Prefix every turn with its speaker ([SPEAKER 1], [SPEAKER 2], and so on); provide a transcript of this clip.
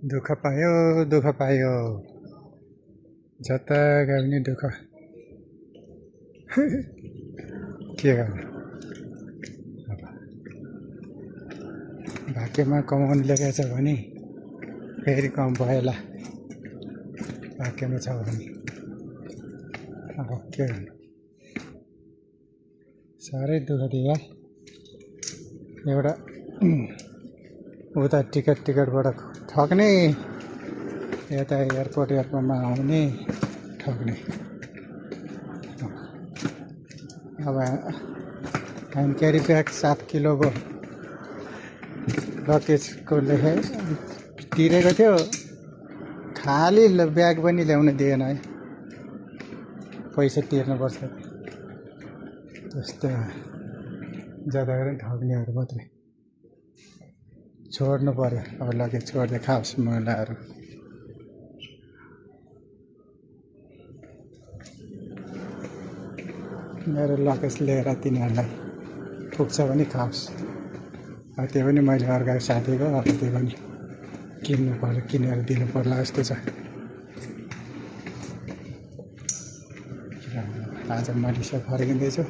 [SPEAKER 1] दुःख पायो दुःख पायो जता गए पनि दुःख के गर्नु अब भाग्यमा कमाउनु लेखेको छ भने फेरि कम भएला भाग्यमा छ भने अब के गर्नु साह्रै दुःख दियो एउटा उता टिकटबाट ठग्ने यता एयरपोर्टमा आउने ठग्ने अब ह्यान्ड क्यारी ब्याग 7 किलोको लगेजको लेखे तिरेको थियो खाली ब्याग पनि ल्याउन दिएन है पैसा तिर्नुपर्छ त्यस्तो ज्यादा गरेर ठग्नेहरू मात्रै छोड्नु पर्यो अब लगेज छोड्दै खाओस् महिलाहरू मेरो लगेज लिएर तिनीहरूलाई पुग्छ भने खाओस् त्यो पनि मैले अर्को साथीको अब त्यो पनि किन्नु पर्यो किनेर दिनु पर्ला जस्तो छ आज मलेसिया फर्किँदैछु